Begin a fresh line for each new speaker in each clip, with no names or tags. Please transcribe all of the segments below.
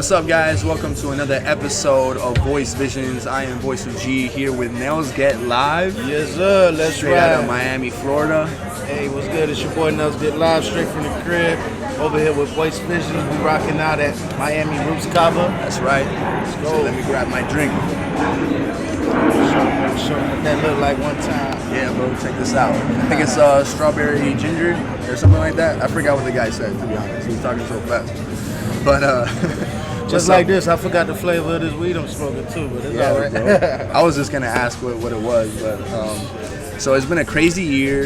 What's up, guys? Welcome to another episode of Voice Visions. I am Voice of G here with Nelz Get live.
Yes, sir. Let's
straight
ride.
out of Miami, Florida.
Hey, what's good? It's your boy Nelz Get live straight from the crib. Over here with Voice Visions. We rocking out at Miami Roots Cava.
That's right.
Let's go.
So let me grab my drink.
Show me what that look like one time.
Yeah, bro. Check this out. I think it's strawberry ginger or something like that. I forgot what the guy said, to be honest. He was talking so fast. But
just like this, I forgot the flavor of this weed I'm smoking too, but it's all right.
Bro. I was just gonna ask what it was, but so it's been a crazy year.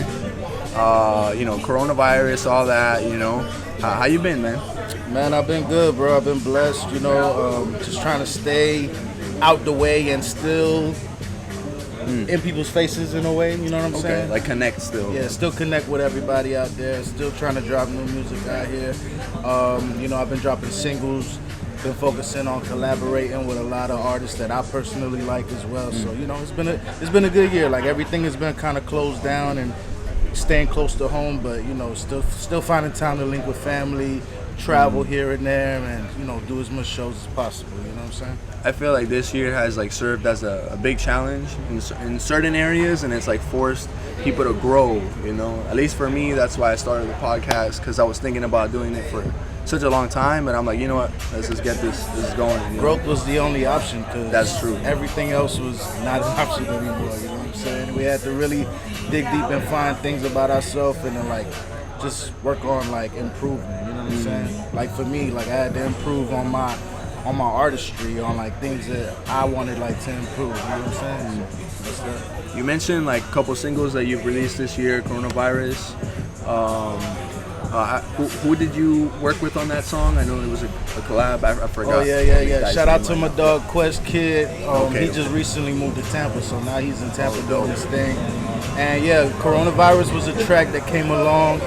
Coronavirus, all that. How you been, man?
Man, I've been good, bro. I've been blessed. Just trying to stay out the way and still in people's faces in a way. You know what I'm saying?
Like connect still.
Yeah, still connect with everybody out there. Still trying to drop new music out here. I've been dropping singles. Been focusing on collaborating with a lot of artists that I personally like as well. So it's been a good year. Like everything has been kind of closed down and staying close to home, but still finding time to link with family, travel here and there, and do as much shows as possible. You know what I'm saying?
I feel like this year has served as a big challenge in certain areas, and it's forced people to grow. At least for me, that's why I started the podcast, because I was thinking about doing it for such a long time, and I'm like, you know what? Let's just get this going.
Growth was the only option, because
that's true.
Everything else was not an option anymore. You know what I'm saying? We had to really dig deep and find things about ourselves, and then just work on improving. You know what I'm saying? Like for me, I had to improve on my artistry, on things that I wanted to improve. You know what I'm saying? That's that.
You mentioned a couple singles that you've released this year, Coronavirus. Who did you work with on that song? I know it was a collab. I forgot.
Oh yeah. Shout out to my dog Quest Kid. He just recently moved to Tampa, so now he's in Tampa doing his thing. And yeah, Coronavirus was a track that came along.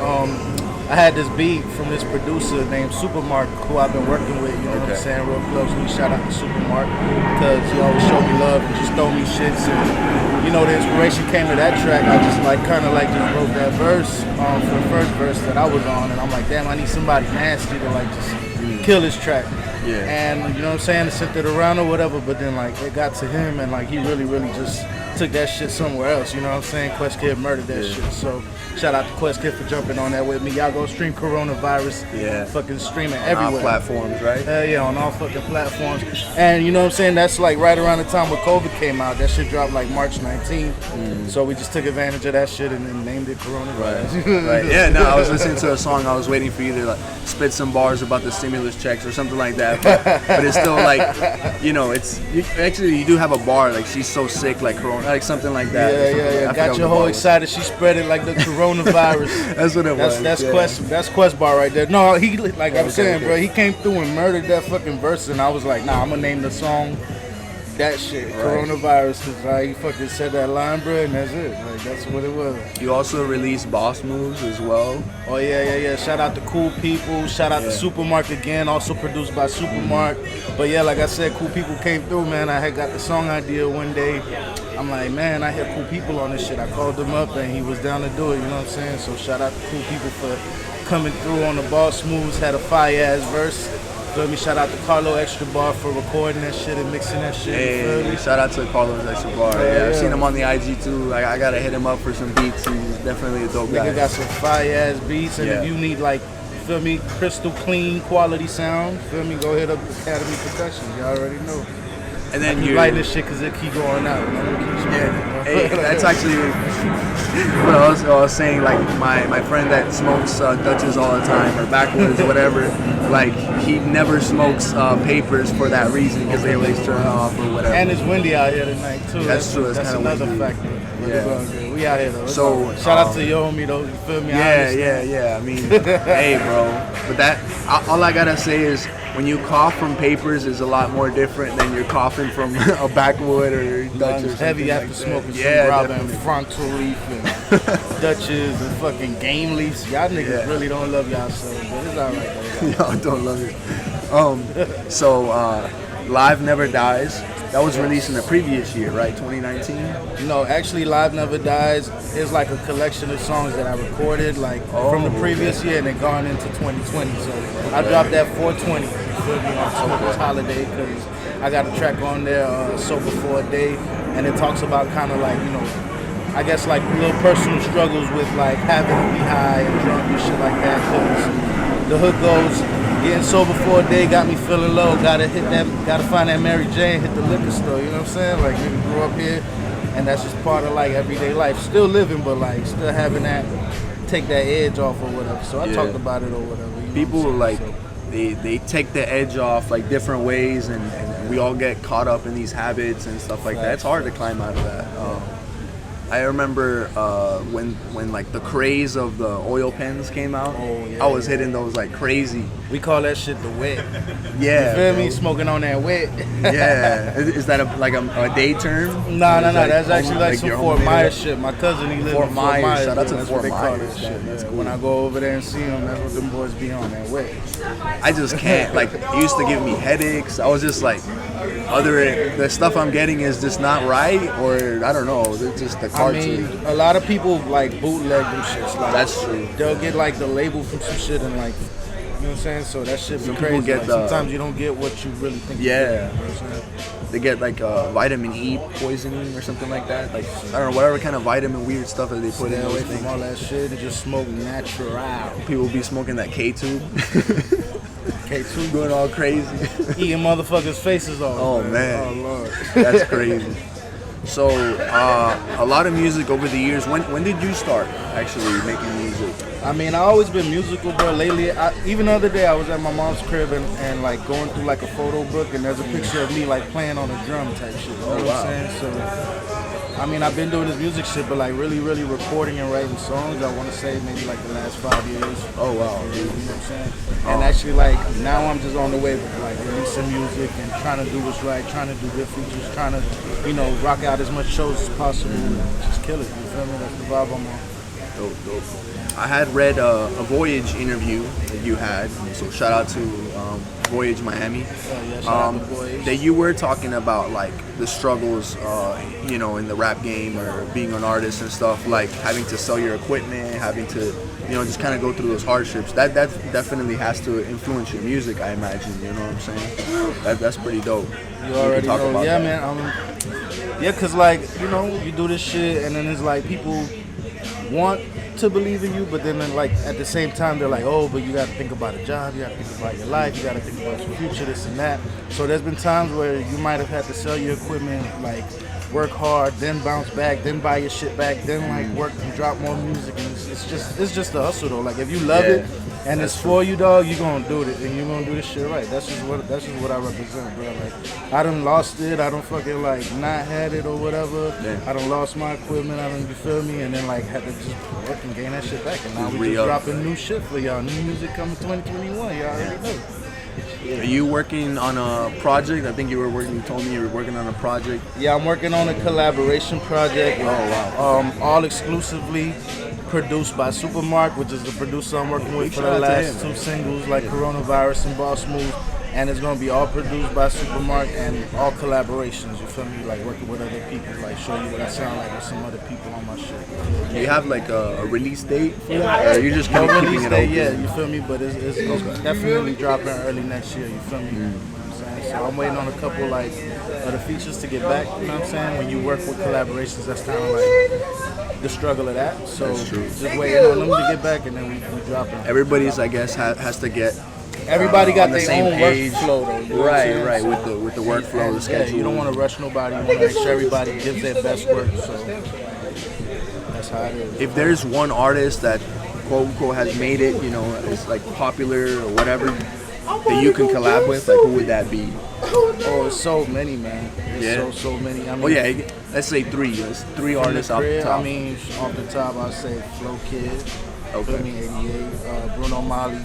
I had this beat from this producer named Supermark, who I've been working with, what I'm saying, real closely. Shout out to Supermark, because he always showed me love and just throw me shits. And the inspiration came to that track. I just just wrote that verse for the first verse that I was on, and I'm like, damn, I need somebody nasty to just kill this track.
Yeah.
And you know what I'm saying, to sent it around or whatever, but then it got to him, and he really just took that shit somewhere else. You know what I'm saying? Quest Kid murdered that shit. So shout out to Quest Kid for jumping on that with me. Y'all go stream Coronavirus.
Yeah.
Fucking streaming
on
everywhere.
All platforms, right?
Hell yeah, on all fucking platforms. And you know what I'm saying? That's right around the time when COVID came out. That shit dropped March 19th. So we just took advantage of that shit and then named it Coronavirus.
Right. Yeah, no, I was listening to a song. I was waiting for you to spit some bars about the stimulus checks or something like that. But it's still you do have a bar, she's so sick, Corona, something like that.
Yeah. Got your whole excited. She spread it like the coronavirus.
That's what it was.
That's Quest bar right there. No, he I was saying, bro, he came through and murdered that fucking verse, and I was like, nah, I'm gonna name the song that shit, Coronavirus, because he fucking said that line, bro, and that's it. That's what it was.
You also released Boss Moves as well.
Oh yeah. Shout out to Coolpeeple. Shout out to Supermark again, also produced by Supermark. But yeah, like I said, Coolpeeple came through, man. I had got the song idea one day. I'm like, man, I hear Coolpeople on this shit. I called him up and he was down to do it, you know what I'm saying? So shout out to Coolpeople for coming through on the Boss Moves, had a fire-ass verse. Feel me? Shout out to Carlo Extra Bar for recording that shit and mixing that shit.
Hey, shout out to Carlos Extra Bar. Yeah, I've seen him on the IG too. I gotta hit him up for some beats. He's definitely a dope guy.
Nigga got some fire-ass beats, and if you need feel me, crystal clean quality sound, feel me, go hit up Academy Productions. You already know.
And then
you writing this shit because it keep going out.
Hey, that's actually what I was saying. My friend that smokes Dutches all the time, or backwoods, whatever. He never smokes papers for that reason, because they always turn off or whatever.
And it's windy out here tonight too.
That's true.
That's another factor.
Yeah.
We out here though.
So
shout out to your homie though. You feel me?
Yeah. I mean, hey, bro. But all I gotta say is, when you cough from papers is a lot more different than you're coughing from a backwood or Dutch or something.
Heavy after smoking some Robin and Frontal Leaf and Dutches and fucking Game Leafs. Y'all niggas really don't love y'allselves, but it's alright though.
Y'all don't love it. So Live Never Dies. That was released in the previous year, right? 2019?
No, actually, Live Never Dies is a collection of songs that I recorded from the previous year and then gone into 2020. So I dropped that 420. feel me, on Smoker's Holiday, because I got a track on there, Sober for a Day, and it talks about kind of like, you know, I guess like little personal struggles with like having to be high and drunk and shit like that, because the hook goes, getting sober for a day got me feeling low, gotta find that Mary Jane, hit the liquor store, you know what I'm saying? Like, nigga grew up here, and that's just part of like everyday life. Still living, but like still having that, take that edge off or whatever. So I talked about it or whatever. You know
people
what
like,
so.
they take the edge off like different ways, and we all get caught up in these habits and stuff like that. It's hard to climb out of that. I remember when like the craze of the oil pens came out. I was hitting those like crazy.
We call that shit the wet.
Yeah,
you feel me? Smoking on that wet.
Yeah, is that like a day term?
No.
Like
That's actually like some Fort Myers shit. My cousin, he lives in Fort Myers.
Shout out to
that's
Fort
what they call
Myers.
that shit.
That's cool.
When I go over there and see them, that's what them boys be on, that wet.
I just can't. Like, it used to give me headaches. I was just like, the stuff I'm getting is just not right, or I don't know. It's just the cartoon.
I mean, a lot of people like bootleg them shits. Like,
that's true.
They'll get like the label from some shit and like, you know what I'm saying? So that shit be
Some
crazy.
people get
like, sometimes you don't get what you really think.
Yeah.
You know what I'm saying?
They get like vitamin E poisoning or something like that. Like, I don't know, whatever kind of vitamin weird stuff that they put in those
away
things.
from all that shit and just smoke natural.
People be smoking that K-tube.
K2
going all crazy.
Eating motherfuckers' faces off.
Oh, man.
Oh, Lord.
That's crazy. So, a lot of music over the years. When did you start actually making music?
I mean, I always been musical, bro. Lately, even the other day, I was at my mom's crib and like going through like a photo book, and there's a picture of me like playing on a drum type shit. You know what I'm saying? So, I mean, I've been doing this music shit, but like really recording and writing songs, I want to say maybe like the last 5 years.
Oh, wow.
You know what I'm saying? And actually, like, now I'm just on the way with like releasing music and trying to do what's right, trying to do good features, trying to, you know, rock out as much shows as possible and just kill it. You feel me? That's the vibe I'm on.
Dope. I had read a Voyage interview that you had, so shout out to Voyage Miami.
Shout out to Voyage.
That you were talking about like the struggles, you know, in the rap game or being an artist and stuff, like having to sell your equipment, having to, you know, just kind of go through those hardships. That definitely has to influence your music, I imagine. You know what I'm saying? That's pretty dope.
You already
talk
know.
about
Yeah,
that.
man. Yeah, cause like, you know, you do this shit and then it's like people want to believe in you, but then like at the same time they're like, oh, but you got to think about a job, you got to think about your life, you got to think about your future, this and that. So there's been times where you might have had to sell your equipment, like work hard, then bounce back, then buy your shit back, then like work and drop more music, and it's just a hustle though. Like if you love it and it's for you, dog, you gonna do it and you gonna do this shit right. That's just what I represent, bro. Like I done lost it, I don't fucking like not had it or whatever. I done lost my equipment, you feel me, and then like had to just work and gain that shit back. And now we just dropping new shit for y'all. New music coming 2021, y'all already know.
Are you working on a project? I think you told me you were working on a project.
Yeah, I'm working on a collaboration project.
Oh, wow.
All exclusively produced by Supermark, which is the producer I'm working with for the last two singles, like Coronavirus and Boss Move. And it's gonna be all produced by Supermark and all collaborations. You feel me? Like working with other people, like show you what I sound like with some other people on my shit.
Do you have like a release date for that? Or you're just kind of keeping it open?
Yeah, you feel me? But it's definitely dropping early next year. You feel me? You know what I'm saying? So I'm waiting on a couple like other features to get back. You know what I'm saying? When you work with collaborations, that's kind of like the struggle of that. So just waiting on them to get back, and then we drop it.
Everybody's, I guess, has to get.
Everybody got
the
their
same
own
page.
workflow though. You know
Right. With the workflow, the schedule.
Yeah, you don't want to rush nobody. You want to make sure everybody gives their best work. So that's how it is.
If there's one artist that quote unquote has made it, you know, is like popular or whatever, that you can collab with, like who would that be?
Oh, it's so many, man. So many. I mean,
let's say three. There's three artists off the top.
I mean, off the top, I'd say Flo Kid.
Okay.
Feel me, 88. Bruno Mali.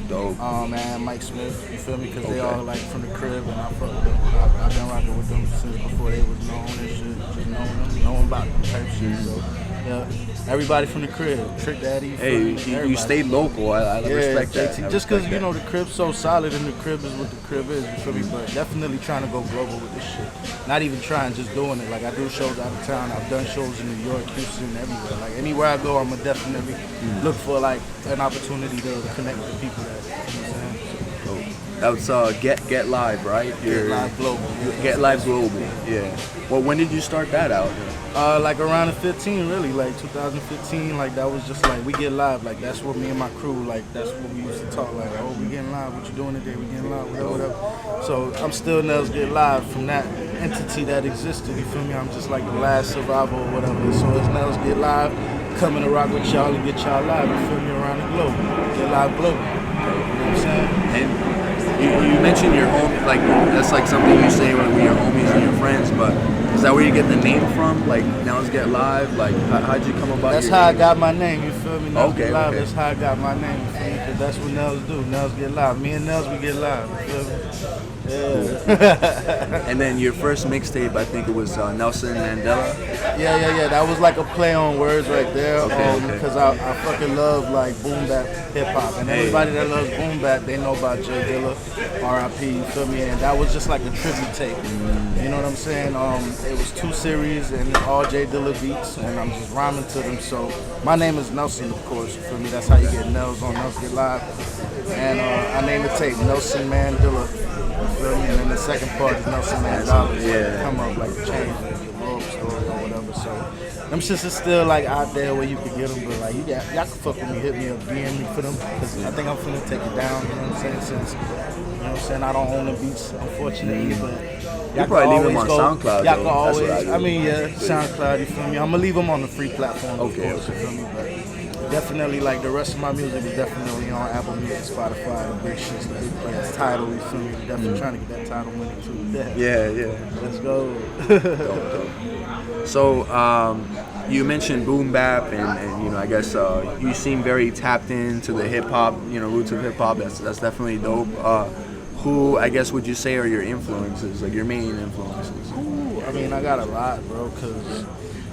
Dope.
And Mike Smith. You feel me? Because they all like from the crib, and I fuck with them. I've been rocking with them since before they was known and shit. Just knowing about them type shit. So yeah, everybody from the crib. Trick Daddy.
You stayed local. I respect that.
Just because you know the crib's so solid, and the crib is what the crib is. You feel me? But definitely trying to go global with this shit. Not even trying, just doing it. Like I do shows out of town. I've done shows in New York, Houston, everywhere. Like anywhere I go, I'ma definitely look for like an opportunity to connect with people that. You know what I'm saying?
That's Get Live, right?
Get Live Global.
Get Live Global. Yeah. Well, when did you start that out?
Like around the 15, really, like 2015. Like that was just like we get live. Like that's what me and my crew. Like that's what we used to talk. Like, oh, we getting live. What you doing today? We getting live. Whatever. So I'm still Nelz Get Live from that entity that existed. You feel me? I'm just like the last survivor or whatever. So it's Nelz Get Live, coming to rock with y'all and get y'all live. You feel me? Around the globe. Get Live Global. You know what I'm saying?
And you mentioned your home, like that's like something you say when your homies and your friends, but is that where you get the name from? Like Nelz Get Live? Like how'd you come about?
That's how I got my name. You feel me? Nelz Get Live.
Okay.
That's how I got my name. You feel me? Cause that's what Nelz do. Nelz Get Live. Me and Nelz, we get live. You feel me? Yeah.
And then your first mixtape, I think it was Nelson Mandela.
Yeah. That was like a play on words right there.
Okay.
Because I fucking love like boom bap hip hop, and everybody that loves boom bap, they know about Jay Dilla, R.I.P. You feel me? And that was just like a tribute tape. You know what I'm saying? It was 2 series and all Jay Dilla beats, and I'm just rhyming to them. So my name is Nelson, of course. You feel me? That's how you get Nelz on Nelz Get Live. And I named the tape Nelson Mandela. You feel me? And then the second part is Nelson Mandela.
Yeah.
Come up like the change the world story or whatever. So them shits is still like out there where you can get them, but like y'all can fuck with me, hit me up, DM me for them, because I think I'm finna take it down. You know what I'm saying? Since you know what I'm saying, I don't own the beats, unfortunately, but
You probably leave them on SoundCloud.
Y'all can
though.
always.
That's what
I mean, yeah, SoundCloud. You feel me? I'm gonna leave them on the free platform.
Okay.
Of course, you feel me? But definitely, like the rest of my music is definitely on Apple Music, Spotify, the big shits, the big players. Tidal, you feel me? Definitely trying to get that title winning too.
Yeah.
Let's go.
Dope. So, you mentioned boom bap, and you know, I guess you seem very tapped into the hip hop, you know, roots of hip hop. That's definitely dope. Who, I guess, would you say are your influences, like your main influences?
Ooh, I mean, I got a lot, bro, because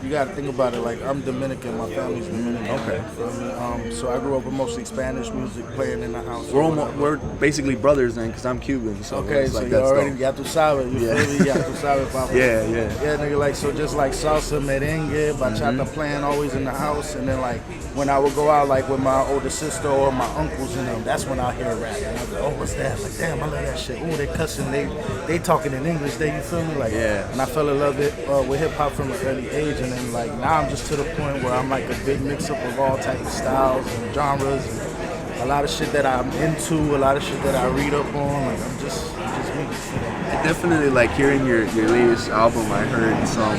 you got to think about it. Like, I'm Dominican, my family's Dominican.
Okay.
You feel me? So I grew up with mostly Spanish music playing in the house.
We're basically brothers then, because I'm Cuban. So
okay,
it's
so
like
you already
dope.
ya tu sabes, you feel me? Ya tu sabes, papa.
Yeah.
Yeah, nigga, like, so just like salsa, merengue, bachata playing always in the house, and then like when I would go out like with my older sister or my uncles and them, that's when I hear rap. And I go, oh, what's that? Like, damn, I love that shit. Oh, they cussing, they talking in English, you feel me? Like,
yeah.
And I fell in love with hip hop from an early age, and then like now I'm just to the point where I'm like a big mix up of all types of styles and genres. And a lot of shit that I'm into, a lot of shit that I read up on. Like I'm just me.
I definitely like hearing your latest album. I heard some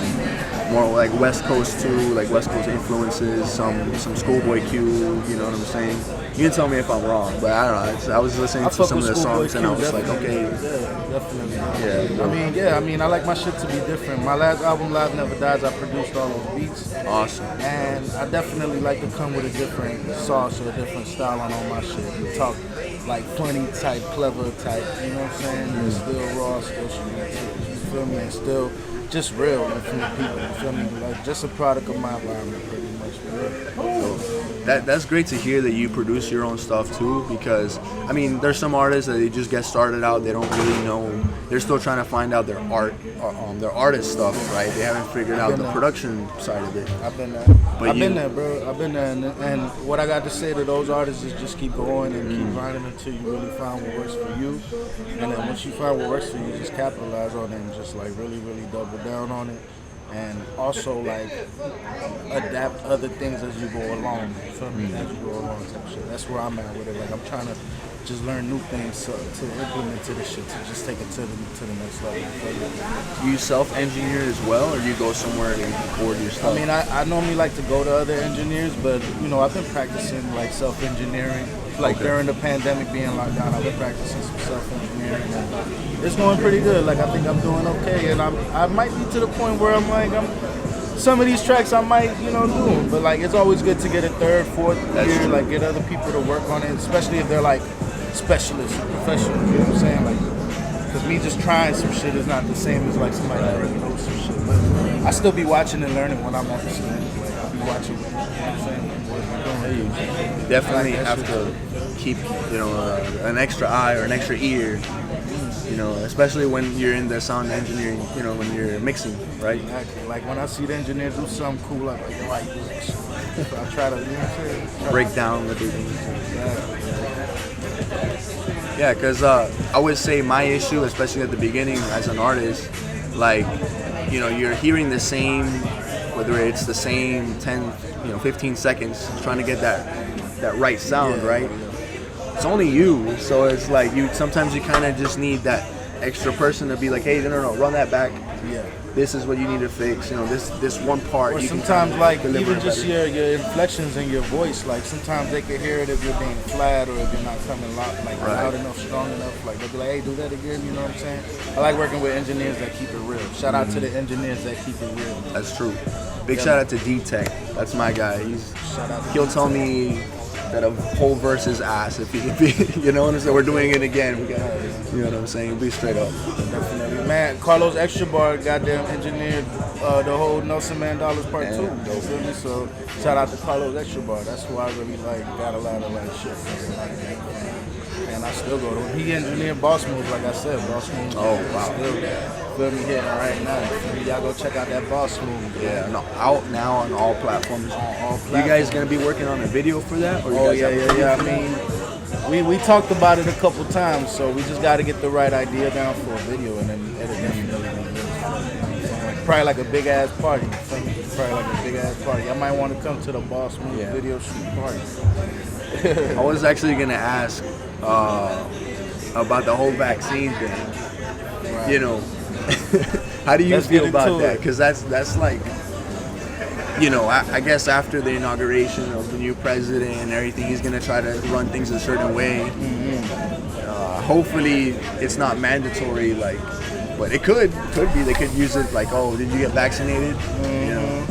more like West Coast too, like West Coast influences, some Schoolboy Q. You know what I'm saying? You can tell me if I'm wrong, but I don't know. I was listening to some of the songs and I was like, okay,
yeah, definitely.
yeah.
I mean, I like my shit to be different. My last album, Live Never Dies, I produced all those beats.
Awesome.
And I definitely like to come with a different sauce or a different style on all my shit. Talk like funny type, clever type, you know what I'm saying? It's still raw, still street, you feel me? And still just real from the people, you feel me? Like just a product of my environment, pretty much.
That's great to hear that you produce your own stuff too, because I mean there's some artists that they just get started out, they don't really know, they're still trying to find out their art, their artist stuff, right? They haven't figured out the production side of it.
I've been there. Bro. I've been there, and what I got to say to those artists is just keep going and keep grinding until you really find what works for you, and then once you find what works for you, just capitalize on it and just like really double down on it. And also like adapt other things as you go along. You feel me? As you go along type shit. That's where I'm at with it. Like I'm trying to just learn new things to implement to this shit, to just take it to the next level.
You self-engineer as well, or you go somewhere and record your stuff?
I mean, I normally like to go to other engineers, but you know, I've been practicing like self-engineering. Like during the pandemic being locked down, I've been practicing some self-engineering. And it's going pretty good. Like I think I'm doing okay, and I might be to the point where I'm like some of these tracks I might do them, but like it's always good to get a third, fourth year, like get other people to work on it, especially if they're like specialists, professionals. You know what I'm saying? Like, because me just trying some shit is not the same as like somebody that already knows some shit. But I still be watching and learning when I'm at the studio. Like I'll be watching. You know what I'm saying?
You definitely have to keep, an extra eye or an extra ear, especially when you're in the sound engineering, when you're mixing, right?
Exactly. Like when I see the engineer do something cool, I'm like, yo, I do that shit. So I try to,
break down what they do.
Exactly.
Yeah, because I would say my issue, especially at the beginning as an artist, like, you know, you're hearing the same, whether it's the same 10, 15 seconds, trying to get that right sound, right? It's only you, so it's like sometimes you kind of just need that extra person to be like, hey, no, run that back.
Yeah.
This is what you need to fix. This one part.
Or
you
sometimes
can
like
deliver
even just
better.
your inflections in your voice, like sometimes they can hear it if you're being flat or if you're not coming loud enough, strong enough. Like they'll be like, hey, do that again. You know what I'm saying? I like working with engineers that keep it real. Shout out to the engineers that keep it real.
That's true. Big shout out to D-Tech. That's my guy. He'll tell me that a whole verse is ass if he you know what I'm saying. We're doing it again. We got, you know what I'm saying. Be straight up.
Definitely, man. Carlos Extra Bar, goddamn engineered the whole Nelson Mandela's Part 2. You feel me? So shout out to Carlos Extra Bar. That's who I really like. Got a lot of like shit from like that. And I still go to him. He engineered Boss Moves, like I said. Boss Moves.
Oh wow.
Still feel me hitting right now. Y'all go check out that Boss Move.
Yeah, no, out now on all platforms.
All platforms.
You guys gonna be working on a video for that? Or you guys
yeah. I mean, we talked about it a couple times, so we just got to get the right idea down for a video, and then it'll definitely be good. Probably like a big ass party. Probably like a big ass party. I might want to come to the Boss Move video shoot party.
I was actually gonna ask about the whole vaccine thing. Right. You know, how do you feel about that? Because that's like, you know, I guess after the inauguration of the new president and everything, he's gonna try to run things a certain way. Hopefully, it's not mandatory, like, but it could be. They could use it like, oh, did you get vaccinated? You know,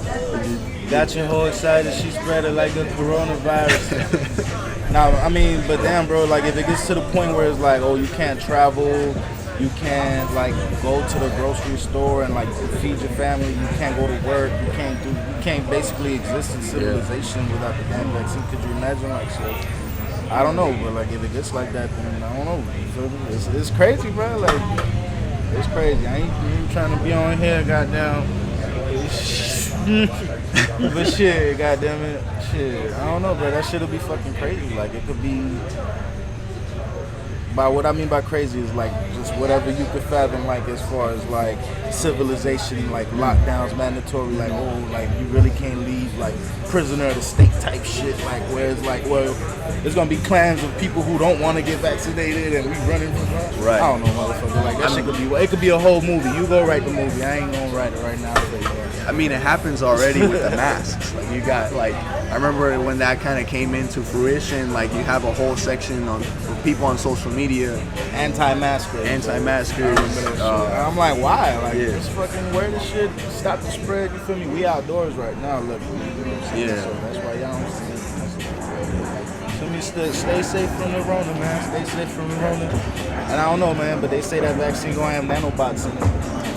got your whole excited. She spread it like the coronavirus. Now, I mean, but damn, bro, like if it gets to the point where it's like, oh, you can't travel. You can't like go to the grocery store and like feed your family. You can't go to work. You can't basically exist in civilization without the damn vaccine. Could you imagine? Like, so I don't know, but like if it gets like that, then I don't know. It's crazy, bro. Like it's crazy. I ain't trying to be on here, goddamn. But shit, goddamn it, shit. I don't know, bro. That shit'll be fucking crazy. Like it could be. By what I mean by crazy is like just whatever you could fathom, like as far as like civilization, like lockdowns, mandatory, like oh, like you really can't leave, like prisoner of the state type shit, like where it's like, well, there's gonna be clans of people who don't want to get vaccinated and we running from that.
Right.
I don't know, motherfucker. Like that shit could be. It could be a whole movie. You go write the movie. I ain't gonna write it right now.
I mean, it happens already with the masks. Like you got like, I remember when that kind of came into fruition. Like you have a whole section on people on social media,
anti-maskers. I'm like, why? Like, just fucking wear the shit, stop the spread. You feel me? We outdoors right now, look. You know what I'm saying? So that's why y'all don't see it. Feel me? Stay safe from the Rona, man. Stay safe from the Rona. And I don't know, man, but they say that vaccine gonna have nanobots in it.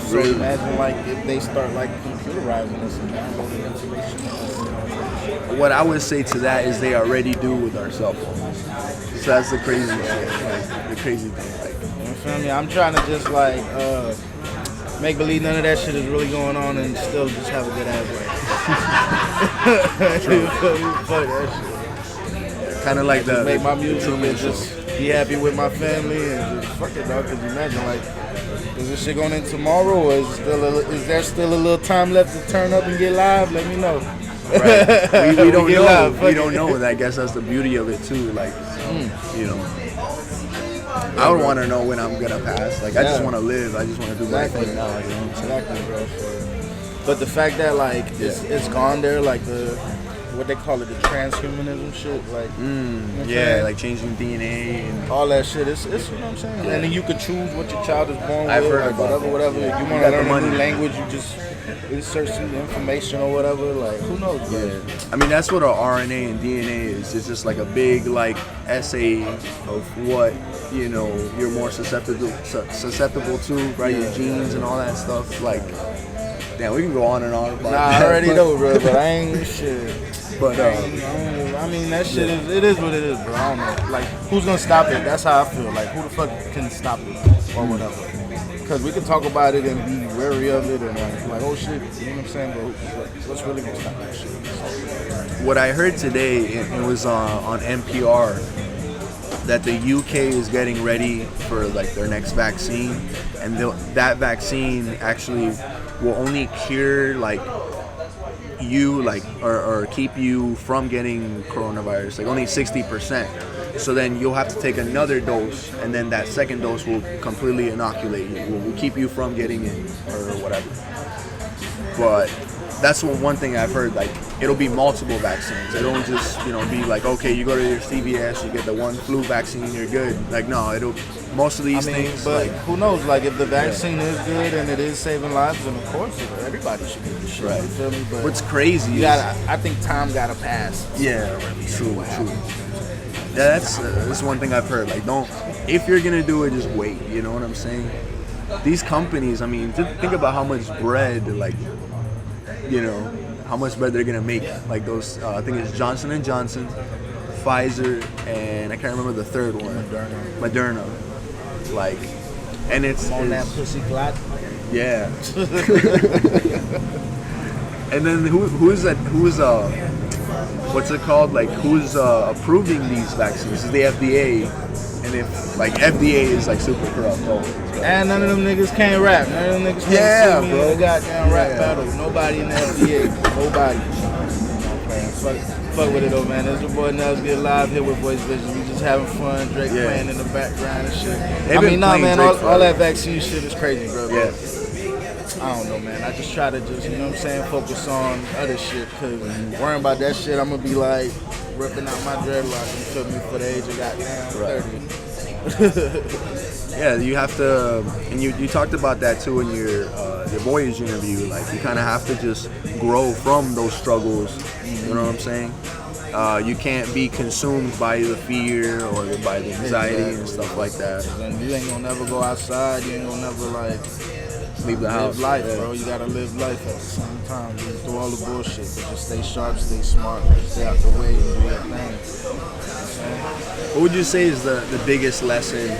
So imagine like if they start like computerizing us and downloading information.
What I would say to that is they already do with our cell phones. So that's the crazy shit. Like, the crazy thing. Like,
you feel me? I'm trying to just like make believe none of that shit is really going on and still just have a good ass life. Fuck that shit.
Kind of like
just make my music and just be happy with my family and just fuck it, dog. Cause imagine like, is this shit going in tomorrow or is there still a little time left to turn up and get live? Let me know.
Right. We don't know. Live. We don't know. And I guess that's the beauty of it too. Like, you know, I would want to know when I'm gonna pass. Like, I just want to live. I just want to do my thing now. You know what I'm saying?
Bro. But the fact that like it's gone there, like the what they call it, the transhumanism shit, like
like changing DNA and
all that shit. It's you know what I'm saying. And then you could choose what your child is born with.
I've heard
like
about
whatever. If you want to learn a new language, you just insert some information or whatever. Like who knows? Bro?
I mean that's what our RNA and DNA is. It's just like a big like essay of what you're more susceptible to, right? Your genes and all that stuff. Like, damn, we can go on and on about that.
I already know, bro, but I ain't shit.
But
I mean that shit is what it is, bro. I don't know. Like, who's gonna stop it? That's how I feel. Like, who the fuck can stop it or whatever? Because we can talk about it and be wary of it and like oh shit, you know what I'm saying? But what's really gonna stop that shit?
What I heard today, it was on NPR. that the UK is getting ready for like their next vaccine, and that vaccine actually will only cure like you like or keep you from getting coronavirus, like only 60%. So then you'll have to take another dose, and then that second dose will completely inoculate you, will keep you from getting it or whatever. But that's one thing I've heard, like it'll be multiple vaccines. It don't just, be like, okay, you go to your CVS, you get the one flu vaccine, you're good. Like, no, most of these things.
But
like,
who knows? Like, if the vaccine is good and it is saving lives, then of course everybody should get the shit.
Right.
You feel me? But
what's crazy
I think time gotta pass.
Yeah, true. Yeah, that's one thing I've heard. Like, if you're gonna do it, just wait. You know what I'm saying? These companies, I mean, think about how much bread, like, how much bread they're gonna make. Like those, I think it's Johnson & Johnson, Pfizer, and I can't remember the third one. Moderna. Like, and it's
on that pussy clot.
Yeah. And then who's what's it called? Like, who's approving these vaccines? Is the FDA? And if like FDA is like super corrupt,
and none of them niggas can't rap. None of them niggas can't sing me in a goddamn rap battle. Nobody in the FDA. Nobody. Fuck with it though, man. It's your boy Nelz Get live here with Voice Vision. We just having fun. Drake playing in the background and shit. Man. All that vaccine shit is crazy, bro.
Yeah.
I don't know, man. I just try to focus on other shit, because worrying about that shit, I'm gonna be like ripping out my dreadlocks, you feel me, for the age of goddamn 30.
Yeah, you have to, and you talked about that too in your Voyage interview. Like, you kind of have to just grow from those struggles. You know what I'm saying? You can't be consumed by the fear or by the anxiety and stuff like that.
And you ain't gonna never go outside. You ain't gonna never like
leave the house.
Live life, bro. You gotta live life at the same time. Just do all the bullshit, but just stay sharp, stay smart, stay out the way, and do your thing.
What would you say is the biggest lesson?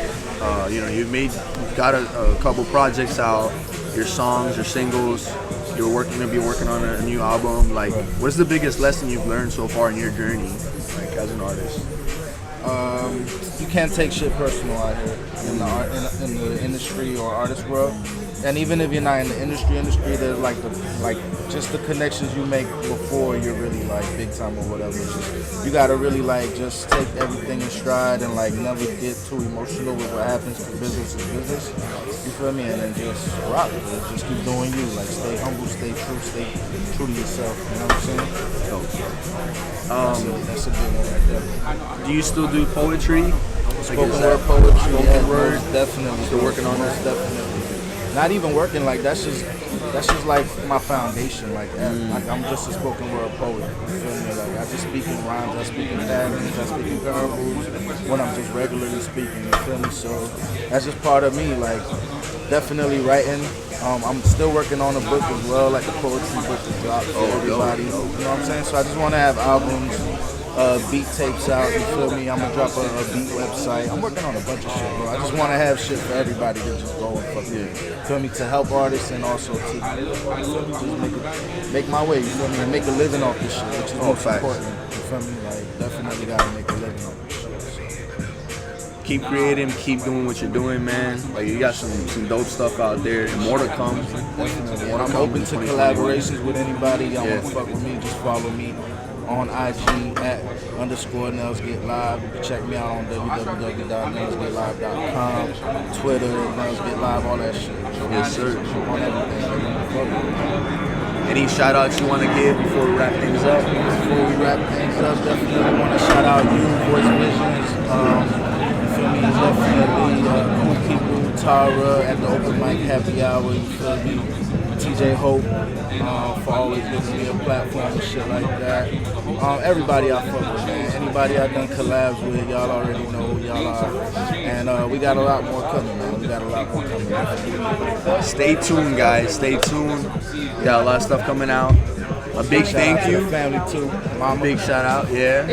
You've got a couple projects out, your songs, your singles. You're gonna be working on a new album. Like, what's the biggest lesson you've learned so far in your journey, like as an artist?
You can't take shit personal out here in the industry or artist world. And even if you're not in the industry, there's just the connections you make before you're really like big time or whatever. You gotta really like just take everything in stride and like never get too emotional with what happens, because business is business. You feel me? And then just rock with it. Just keep doing you. Like, stay humble, stay true to yourself. You know what I'm saying? That's a good one right there.
Do you still do poetry?
Spoken word poetry.
Spoken word.
Definitely.
Still working on that?
Definitely. Not even working, like that's just like my foundation. Like I'm just a spoken word poet. You feel me? Like, I just speak in rhymes, I speak in patterns, I speak in parables when I'm just regularly speaking. You feel me? So that's just part of me. Like, definitely writing. I'm still working on a book as well, like a poetry book to drop for everybody. You know what I'm saying? So I just want to have albums, beat tapes out. You feel me? I'm gonna drop a beat website. I'm working on a bunch of shit, bro. I just want to have shit for everybody to just go and fuck with. Feel me? To help artists and also to just make my way. You feel me? And make a living off this shit, which is most important. You feel me? Like, definitely gotta make a living off this shit. So.
Keep creating, keep doing what you're doing, man. Like, you got some dope stuff out there, and more to come.
Definitely. And I'm open to collaborations with anybody. Y'all want to fuck with me? Just follow me on IG at _Nelz Get Live. You can check me out on www.nellsgetlive.com, Twitter, Nelz Get Live, all that shit.
Yes, sir.
On everything.
Any shout outs you want to give before we wrap things up?
Before we wrap things up, definitely want to shout out you, Voice Visions. You feel me? Definitely Coolpeeple, Tara at the open mic happy hour. You feel me? TJ Hope for always giving me a platform and shit like that. Everybody I fuck with, man. Anybody I done collabs with, y'all already know who y'all are. And we got a lot more coming, man. We got a lot more coming.
Stay tuned, guys. Stay tuned. Got a lot of stuff coming out. A big thank you.
Family too. Mama.
Big shout out, yeah.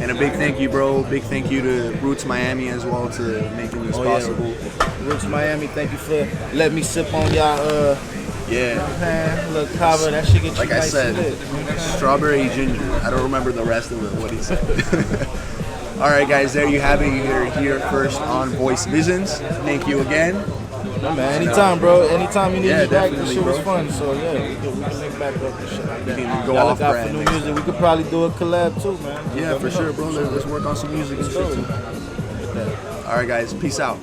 And a big thank you, bro. Big thank you to Roots Miami as well to making this possible.
Yeah. Roots Miami, thank you for letting me sip on y'all. Look, Kava, that shit get you
like
nice
I said,
lit.
strawberry ginger. I don't remember the rest of it, what he said. All right, guys, there you have it. You're here first on Voice Visions. Thank you again.
Yeah, man, anytime, bro. Anytime you need me back, this shit was
bro.
fun. So yeah, we can link back up and shit like that.
We can go
Y'all
off
look out
brand
for new
next
music. We could probably do a collab too, man.
Yeah, for sure, bro. Let's work on some music and shit too. All right, guys. Peace out.